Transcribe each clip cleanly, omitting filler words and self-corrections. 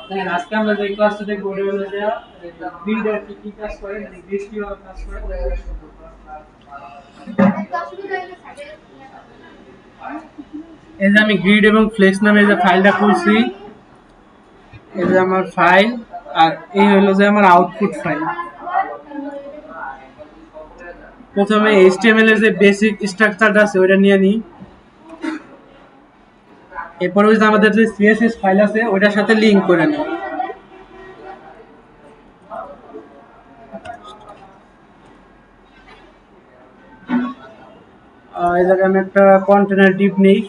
দেখেন আজকে আমরা যে ক্লাসটা দেখবো ওটা হলো যে গ্রিড আর কি কাজ করে মানে গ্রিড কিভাবে কাজ করে। এই যে আমি গ্রিড এবং ফ্লেক্স নামে যে ফাইলটা খুলছি, এই যে আমার ফাইল, আর এই হলো যে আমার আউটপুট ফাইল। প্রথমে HTML এর যে বেসিক স্ট্রাকচারটা আছে ওটা নিয়ে নিই, এরপরে ওই যে আমাদের যে CSS ফাইল আছে ওটার সাথে লিংক করে নিই। এই জায়গায় আমি একটা কন্টেনার ডিপ নিই,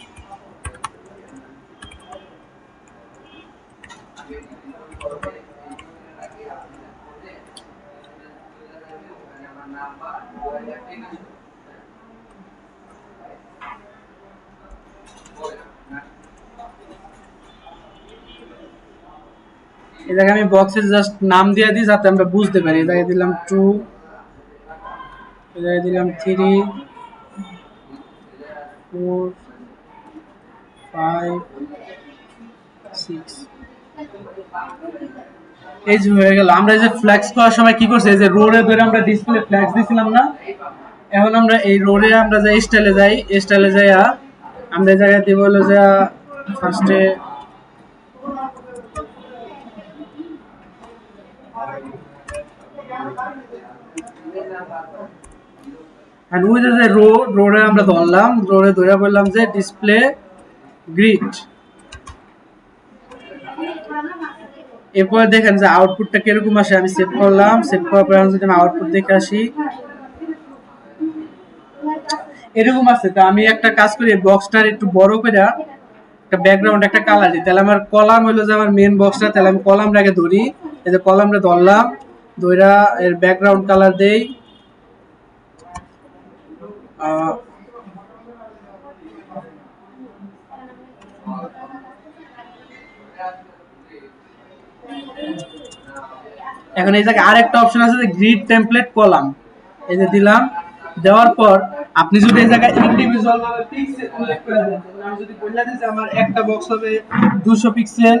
এই জায়গায় আমি বক্সের জাস্ট নাম দিয়ে দিই যাতে আমরা বুঝতে পারি। এই জায়গায় দিলাম 2, এই জায়গায় দিলাম 3, 4, 5, 6। এই যে হয়ে গেল। আমরা এই যে ফ্ল্যাক্স করার সময় কি করছি, এই যে রোরে ধরে আমরা ডিসপ্লে ফ্ল্যাক্স দিছিলাম না, এখন আমরা এই রোরে আমরা যে স্টাইলে যাই, স্টাইলে যাইয়া আমরা এই জায়গায় দিব হলো যে ফার্স্টে আর ওই যে রোরে আমরা ধরলাম, রোরে ধরে বললাম যে ডিসপ্লে গ্রিড। এরপর দেখেন যে আউটপুটটা কিরকম আসে। আমি সেভ করলাম, সেভ করার পর যদি আমি আউটপুট দেখে আসি এরকম আছে। তো আমি একটা কাজ করি, বক্সটার একটু বড় করে একটা ব্যাকগ্রাউন্ড একটা কালার দিই, তাহলে আমার কলাম হলো যে আমার মেন বক্সটা, তাহলে আমি কলামটাকে ধরি, এই যে কলামটা ধরলাম, ধরা এর ব্যাকগ্রাউন্ড কালার দেই, এখন এই জায়গায় আরেকটা অপশন আছে যে গ্রিড টেমপ্লেট কলাম, এই যে দিলাম। দেওয়ার পর আপনি যদি এই জায়গায় ইন্ডিভিজুয়াল ভাবে পিক্সেল উল্লেখ করে দেন, আমি যদি বলে দিই যে আমার একটা বক্স হবে 200 পিক্সেল,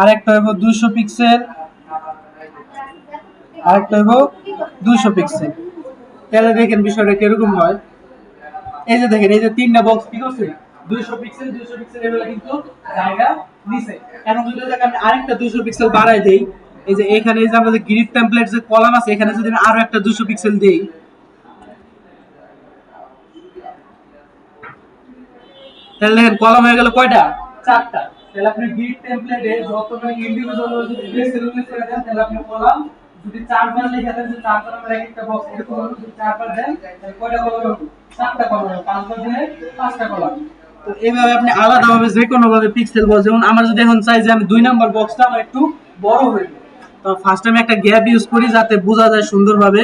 আরেকটা হবে 200 পিক্সেল, আরেকটা হবে 200 পিক্সেল, তাহলে দেখেন বিষয়টা কিরকম হয়। এই যে দেখেন এই যে তিনটা বক্স কি করছে, 200 পিক্সেল 200 পিক্সেল এগুলো কিন্তু জায়গা নিছে। এখন যদি আমি আরেকটা 200 পিক্সেল বাড়াই দেই, এই যে এখানে এই যে আমাদের গ্রিড টেমপ্লেট যে কলাম আছে এখানে যদি আমি আরো একটা 200 পিক্সেল দেই, তাহলে দেখেন কলাম হয়ে গেল কয়টা, 4টা। তাহলে আপনি গ্রিড টেমপ্লেটে যতগুলো ইন্ডিভিজুয়াল যদি পিক্সেল উল্লেখ করে দেন, তাহলে আপনি কলাম যদি 4বার লিখে দেন যে 4বার আমরা একটা বক্স এরকম হলো, যদি 4বার দেন তাহলে কয়টা কলাম হবে, 7টা কলাম হবে, 5বার দিলে 5টা কলাম। তো এইভাবে আপনি আলাদাভাবে যে কোনো ভাবে পিক্সেল বক্স, যেমন আমরা যদি এখন চাই যে আমি 2 নাম্বার বক্সটা আমার একটু বড় হয়ে যায়, তো ফার্স্ট আমি একটা গ্যাপ ইউজ করি যাতে বোঝা যায় সুন্দরভাবে।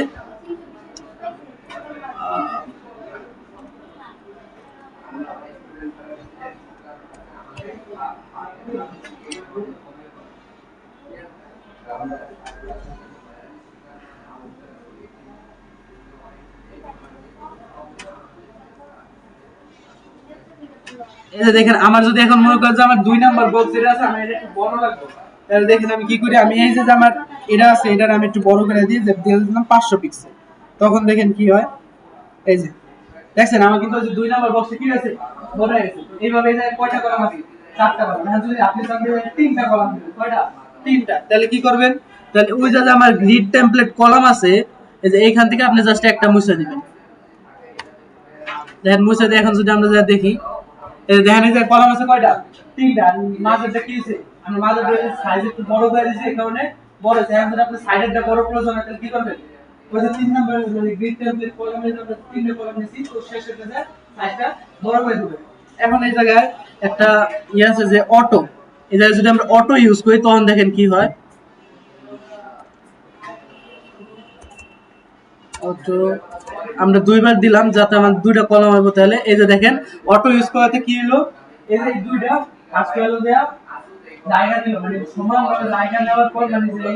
এই যে দেখেন আমার যদি এখন মনে করেন যে আমার 2 নাম্বার বক্স যেটা আছে আমার এটা একটু বড় লাগবে, তাহলে দেখেন আমি কি করি, আমি এই যে আমার এটা আছে এটার আমি একটু বড় করে দিই, যে দিয়ে দিলাম 500 পিক্সেল, তখন দেখেন কি হয়। এই যে দেখছেন আমার কিন্তু ওই যে 2 নাম্বার বক্সে কি আছে, বড় হয়ে গেছে। এইভাবে এই যে কয়টা কলাম আছে, 4টা কলাম। এখন যদি আপনি চান যে 3টা কলাম দিবেন, কয়টা, 3টা, তাহলে কি করবেন, তাহলে ওই যে আমার গ্রিড টেমপ্লেট কলাম আছে, এই যে এইখান থেকে আপনি জাস্ট একটা মুছে দিবেন। দেখেন মুছে দিয়ে এখন যদি আমরা যা দেখি, এই দেখেন এই যে কলাম আছে কয়টা, 3টা, মাঝেরটা কি আছে, আমি মাঝেরটা সাইজ একটু বড় করে দিয়েছি, এই কারণে বড় আছে। এখন যদি আপনি সাইডেরটা বড় প্রয়োজন হয় তাহলে কি করবেন, ওই যে 3 নাম্বার মানে গ্রিড টেমপ্লেট কলামে আমরা 3টা কলাম নিয়েছি, তো শেষের যে সাইজটা বড় করে দিবেন। এখন এই জায়গায় একটা আছে যে অটো, এই জায়গায় যদি আমরা অটো ইউজ করি তখন দেখেন কি হয়। অটো আমরা 2বার দিলাম যাতে আমার 2টা কলাম হবে, তাহলে এই যে দেখেন অটো ইউজ করাতে কি হলো, এই যে 2টা ফার্স্ট হলো দেয়া জায়গা দিল, মানে সমানভাবে জায়গা নেওয়ার পর মানে যে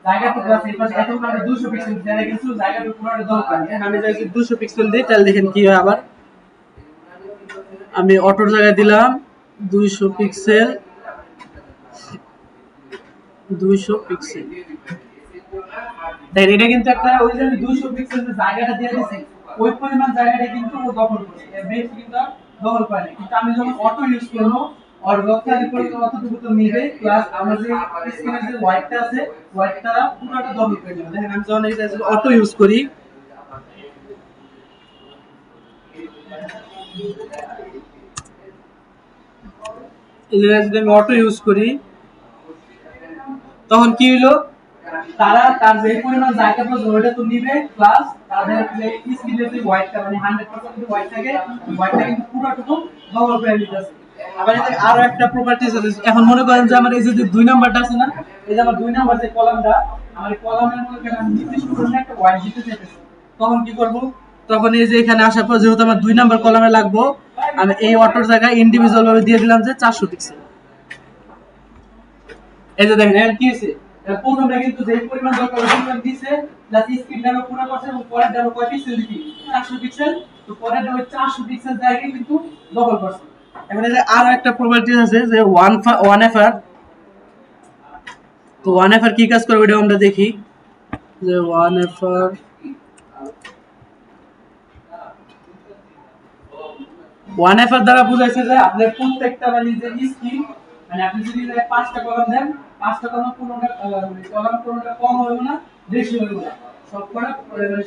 জায়গাটুকু আছে এই পাশে এত আমরা 200 পিক্সেল দেয়া কিছু জায়গাটুকু পুরো দরকার নেই। আমি যদি 200 পিক্সেল দিই তাহলে দেখেন কি হয়। আবার আমি অটোর জায়গায় দিলাম, 200 পিক্সেল 200 পিক্সেল দেখেন এটা কিন্তু একটা ওই যে আমি 200 পিক্সেল যে জায়গাটা দিয়ে দিছি ওই পরিমাণ জায়গাটা কিন্তু ও দখল করছে এর বেশি কিন্তু আর দখল করে না কিন্তু আমি যখন অটো ইউজ করব আর লক্ষ্যের পরিমাণ অতটুকু তো নিবে প্লাস আমার যে স্ক্রিনের যে হোয়াইটটা আছে হোয়াইটটা পুরোটা দখল করে নেবে দেখেন আমি যখন এটা অটো ইউজ করি এই যে যদি আমি অটো ইউজ করি তখন কি হলো তারা তার যে পরিমাণ জায়গা প্রয়োজন ওটা তো নিবে প্লাস তাদের যে স্ক্রিনের যে হোয়াইটটা মানে 100% যদি হোয়াইট থাকে হোয়াইটটা কিন্তু পুরোটুকু দখল করে নিতেছে আবার এই যে আরো একটা প্রপার্টিজ আছে এখন মনে করেন যে আমার এই যে 2 নাম্বারটা আছে না এই যে আমার 2 নাম্বার যে কলামটা আমার এই কলামের মধ্যে আমি নির্দিষ্ট করে একটা হোয়াইট দিতে চাইতেছি তখন কি করব তখন এই যে এখানে আসার পর যেহেতু আমার 2 নাম্বার কলামে লাগবো আমি এই অটোর জায়গায় ইন্ডিভিজুয়াল ভাবে দিয়ে দিলাম যে 400 পিক্সেল এই যে দেখেন এর কি হইছে প্রথমটা কিন্তু যে পরিমাণ দরকার ওই পরিমাণ দিছে প্লাস স্ক্রিন ড্যামেজ পুরো করছে এবং পরের ড্যামেজ কয় পিক্সেল দিছি 400 পিক্সেল তো পরের ড্যামেজ 400 পিক্সেল জায়গায় কিন্তু দখল করছে এখন এই যে আরো একটা প্রপার্টি আছে যে 1FR তো 1FR কি কাজ করে ওইটা আমরা দেখি যে 1FR দ্বারা বুঝাইছে যে আপনার প্রত্যেকটা মানে যে স্ক্রিন মানে আপনি যদি 5টা কলাম দেন 5টা কলাম কোনোটা কম হবে না বেশি হবে না সবকটা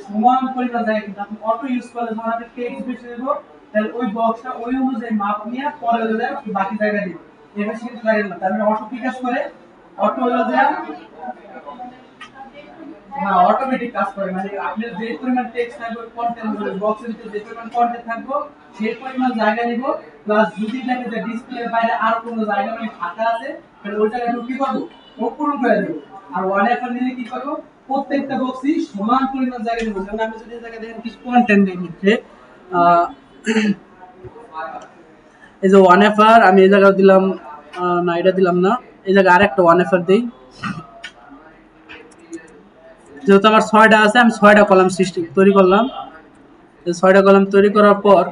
সমান পরিমাণ জায়গা কিন্তু আপনি অটো ইউজ করলে যখন আপনি টেক্সট বেশি দেব তাহলে ওই বক্সটা ওই অনুযায়ী মাপ নিয়ে পরে হলে বাকি জায়গা দিবে এবার কিন্তু জায়গা না তার মানে অটো কি কাজ করে অটো হলো যে না অটোমেটিক কাজ করে মানে আপনি যে পরিমাণ টেক্সট থাকবে কন্টেন্ট মানে বক্সের ভিতরে যে পরিমাণ কন্টেন্ট থাকবে সেই পরিমাণ জায়গা নিব প্লাস যদি দেখে যে ডিসপ্লের বাইরে আর কোনো জায়গা মানে ফাঁকা আছে তাহলে ওই জায়গাটা কি করব ও পূরণ করে দেব আর ওয়ান এফআর নিলে কি করব প্রত্যেকটা বক্সই সমান পরিমাণ জায়গা নিব যেমন আমি যদি এই জায়গা দেখেন কিছু কন্টেন্ট দেই নিচে এই যে ওয়ান এফআর আমি এই জায়গা দিলাম না এটা দিলাম না এই জায়গা আরেকটা ওয়ান এফআর দেই যেহেতু আমার 6টা আছে আমি 6টা কলাম সৃষ্টি তৈরি করলাম এই 6টা কলাম তৈরি করার পর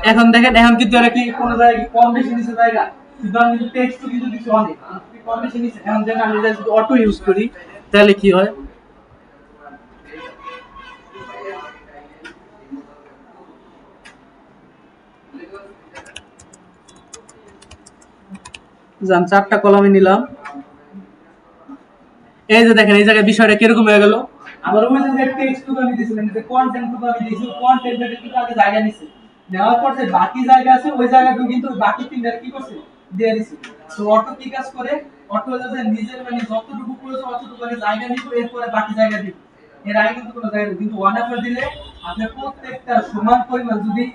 এখন দেখেন এখন কিন্তু এরা কি কোন জায়গায় কম বেশি নিচে জায়গা কিন্তু আমি কিন্তু টেক্সট কিন্তু দিচ্ছি অনেক কম বেশি নিচে এখন দেখেন আমি যদি অটো ইউজ করি তাহলে কি হয় জান 4টা কলামে নিলাম এই যে দেখেন এই জায়গায় বিষয়টা কিরকম হয়ে গেল আমার ওই যে টেক্সট আমি দিছিলাম যে কন্টেন্ট আমি দিছি কন্টেন্টের কিন্তু আগে জায়গা নিছে নেওয়ার পর যে বাকি জায়গা আছে ওই জায়গাটা কিন্তু বাকি তিনটা কি করছে দিয়ে দিছে তো অটো কি কাজ করে অটো হলো যে নিজের মানে যতটুকু প্রয়োজন অতটুকু আগে জায়গা নিব এরপরে বাকি জায়গা দিব এর আগে কিন্তু কোনো জায়গা নেই কিন্তু ওয়ান আফার দিলে আপনি প্রত্যেকটা সমান পরিমাণ যদি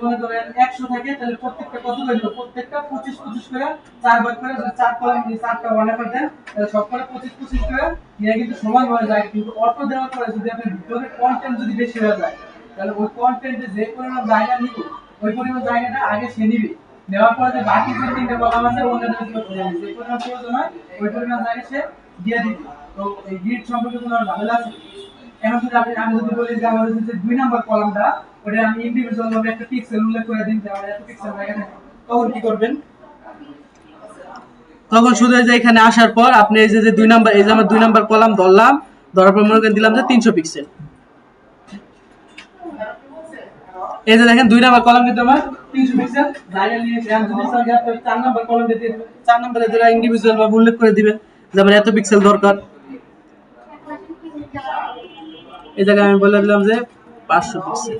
মনে করেন 100 থাকে তাহলে প্রত্যেকটা কত হইলো প্রত্যেকটা 25 25 করে চার ভাগ করে যদি চার কলাম দিয়ে চারটা ওয়ান আফার দেন তাহলে সবকটা 25 25 করে এটা কিন্তু সমান হয়ে যায় কিন্তু অটো দেওয়ার পরে যদি আপনার ভিতরে কন্টেন্ট যদি বেশি হয়ে যায় তাহলে ওই কন্টেন্টে যে পরিমাণ জায়গা নিব ওই পরিমাণ জায়গাটা আগে সে নিবে নেওয়ার পরে যে বাকি যে তিনটা কলাম আছে ওটা যে পরিমাণ প্রয়োজন হয় ওই পরিমাণ জায়গা সে দিয়ে দিবে তো এই গ্রিড সম্পর্কে কোনো ঝামেলা আছে এখন যদি আমি যদি বলি যে আমার যে 2 নাম্বার কলামটা ওটা আমি ইন্ডিভিজুয়াল ভাবে একটা পিক্সেল উল্লেখ করে দিন যে আমার এত পিক্সেল জায়গা থাকে তখন কি করবেন তখন শুধু এই যে এখানে আসার পর আপনি এই যে 2 নাম্বার এই যে আমার 2 নাম্বার কলাম ধরলাম ধরার পর মনে করে দিলাম যে 300 পিক্সেল এই যে দেখেন 2 নাম্বার কলাম কিন্তু আমার 300 পিক্সেল জায়গা নিয়েছে আমি যদি চাই আপনি 4 নাম্বার কলাম দিতে 4 নাম্বারে ধরে ইন্ডিভিজুয়াল ভাবে উল্লেখ করে দিবেন যে আমার এত পিক্সেল দরকার এই জায়গায় আমি বলে দিলাম যে 500 পিক্সেল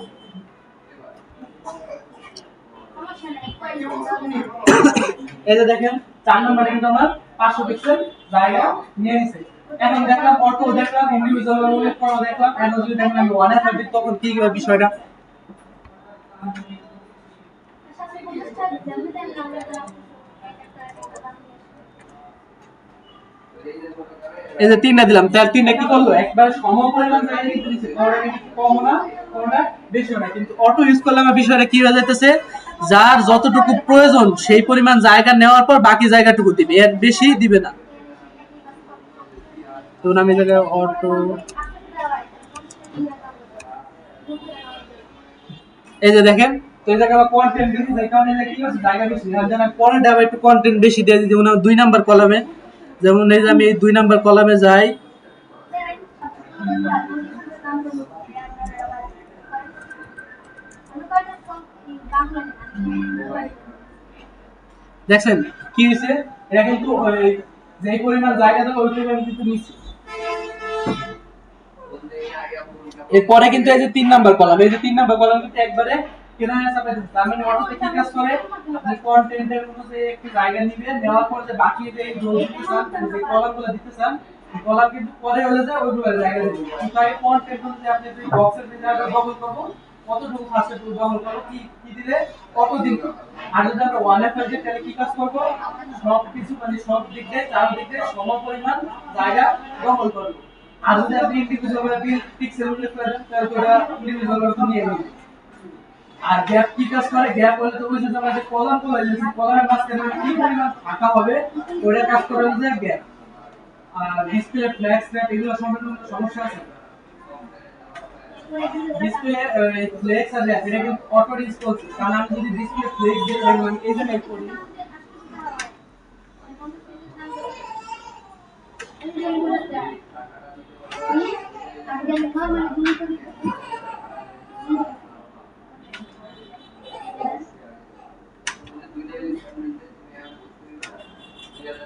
এই যে দেখেন 4 নম্বরে কিন্তু আমার 500 পিক্সেল জায়গা নিয়ে নিছে এখন দেখলাম অটো দেখলাম ইন্ডিভিজুয়াল উল্লেখ করা দেখলাম এখন যদি দেখেন আমি ওয়ান এফ দিই তখন কি হবে বিষয়টা এই যে 3টা দিলাম তার 3টা কি করলো একবার সম পরিমাণ জায়গা কিন্তু দিছে কারণ এটা কম না কোনটা বেশি হয় না, কিন্তু অটো ইউজ করলে আমার বিষয়টা কি হয়ে যাইতেছে, যার যতটুকু প্রয়োজন সেই পরিমাণ জায়গা নেওয়ার পর বাকি জায়গাটুকু দিবে, এর বেশি দিবে না। তো আমি জায়গায় অটো, এই যে দেখেন, তো এই জায়গায় কন্টেন্ট বেশি, এই কারণে কি হচ্ছে জায়গা বেশি, আর যেন পরে আবার একটু কন্টেন্ট বেশি দিয়ে দিই, যেমন 2 নাম্বার কলামে, যেমন এই যে আমি এই 2 নাম্বার কলামে যাই, দেখছেন কি হয়েছে, এটা কিন্তু যে পরিমাণ জায়গা দেবো ওই পরিমাণ কিন্তু নিচ্ছে। এরপরে কিন্তু এই যে 3 নাম্বার কলাম, এই যে 3 নাম্বার কলাম কিন্তু একবারে কেনারে চাপে দিচ্ছে। আমি অটোতে কি কাজ করে, আপনি কন্টেন্টের মধ্যে একটু জায়গা নিবেন, নেওয়ার পর যে বাকি যে রোল দিতে চান, যে কলামগুলো দিতে চান, কলাম কিন্তু পরে হলে যায় ওইগুলো জায়গা দিবেন। কিন্তু আগে কন্টেন্ট মধ্যে আপনি যে বক্সের যে জায়গা দখল করব, কতটুকু ফার্স্টে দখল করব, কি কি দিলে কতদিন। আর যদি আমরা ওয়ানে ফাইজে তাহলে কি কাজ করব, সব কিছু মানে সব দিক দিয়ে চার দিক দিয়ে সম পরিমাণ জায়গা দখল করব। আর যদি আপনি ইন্ডিভিজুয়াল করে পিক্সেল উল্লেখ করেন তাহলে তো এটা ইন্ডিভিজুয়াল করে নিয়ে নেবে। আর গ্যাপ কি কাজ করে, গ্যাপ হলে তো বুঝতে আমরা যে কলাম গুলো আছে কলামের মাঝখানে কি পরিমাণ ফাঁকা হবে ওটা কাজ করে যে গ্যাপ। আর ডিসপ্লে ফ্ল্যাশ স্ন্যাপ এগুলো সম্পর্কে সমস্যা আছে, ডিসপ্লে ফ্লেক্স আর র্যাপ এটা কিন্তু অটো রেসপন্স, কারণ আমি যদি ডিসপ্লে ফ্লেক্স দিয়ে মানে এই যে টাইপ করি,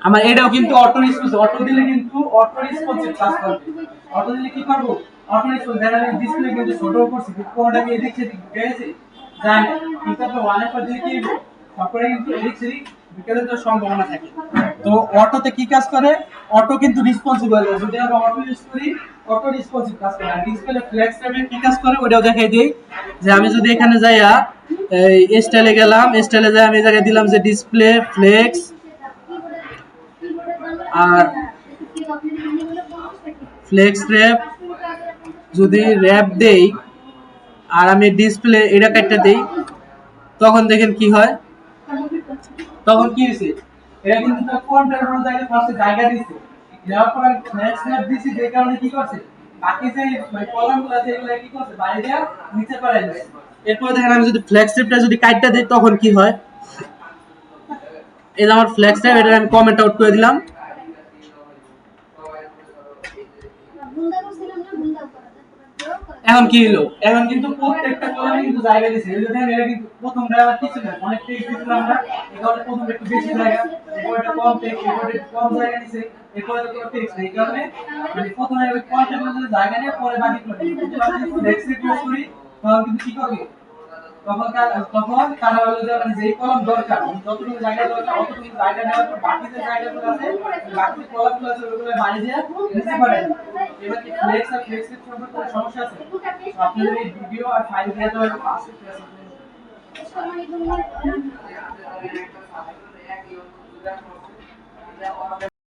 আমার এটাও কিন্তু অটো রেসপন্স, অটো দিলে কিন্তু অটো রেসপন্সিভ কাজ করবে। অটো দিলে কি করব, অটো রেসপন্স দেখা যায় ডিসপ্লে কিন্তু ছোট করছি, কোনটা কি এদিক সেদিক গেছে যায় না, কিন্তু আপনি ওয়ান এর পর দিলে কি তারপরে কিন্তু এদিক সেদিক বিকালের তো সম্ভাবনা থাকে। তো অটোতে কি কাজ করে, অটো কিন্তু রেসপন্সিবল, যদি আমরা অটো ইউজ করি অটো রেসপন্সিভ কাজ করে। আর ডিসপ্লে ফ্লেক্স টাইপের কি কাজ করে ওটাও দেখাই দেই, যে আমি যদি এখানে যাইয়া এই স্টাইলে গেলাম, স্টাইলে যাই আমি এই জায়গায় দিলাম যে ডিসপ্লে ফ্লেক্স, আর ফ্লেক্স র্যাপ, যদি র্যাপ দেই আর আমি ডিসপ্লে এটা কাটটা দেই, তখন দেখেন কি হয়, তখন কি হয়েছে, এটা কিন্তু কন্ট্রোল অনুযায়ী ফার্স্টে জায়গা দিছে, দেওয়ার পর ফ্লেক্স র্যাপ দিছি, যে কারণে কি করছে বাকি যে কলামগুলো আছে এগুলো কি করছে বাইরে দিয়ে নিচে পাঠাই দিছে। এরপর দেখেন আমি যদি ফ্লেক্স র্যাপটা যদি কাটটা দেই তখন কি হয়, এই যে আমার ফ্লেক্স র্যাপ, এটা আমি কমেন্ট আউট করে দিলাম। এখন কি হলো, এখন কিন্তু প্রত্যেকটা কলামে কিন্তু জায়গা দিয়েছে, এই দেখেন এটা কিন্তু প্রথম ড্রাইভার কিছু না, অনেক টেক্সট দিয়েছিল আমরা, এখানে প্রথম একটু বেশি জায়গা, এরপরটা কম টেক্সট, এরপরে কম জায়গা দিয়েছে, এরপরে তো কোনো টেক্সট নেই, এই কারণে মানে প্রথমে ওই কন্টেন্ট মধ্যে জায়গা নিয়ে পরে বাকিগুলো দিই। কিন্তু আমি যদি লেক্সিট ইউজ করি তখন কিন্তু কি করবে, তখন তারা হলো যে মানে যেই কলাম দরকার যতটুকু জায়গা দরকার অতটুকু জায়গা নেওয়ার পর বাকি যে জায়গাগুলো আছে বাকি কলামগুলো আছে ওগুলো বাড়ি দিয়ে নিচে পাঠাই। এবার কি ফ্লেক্স আর ফ্লেক্স এর সম্পর্কে কোনো সমস্যা আছে, তো আপনি যদি ভিডিও আর ফাইল দিয়ে দেওয়ার আছে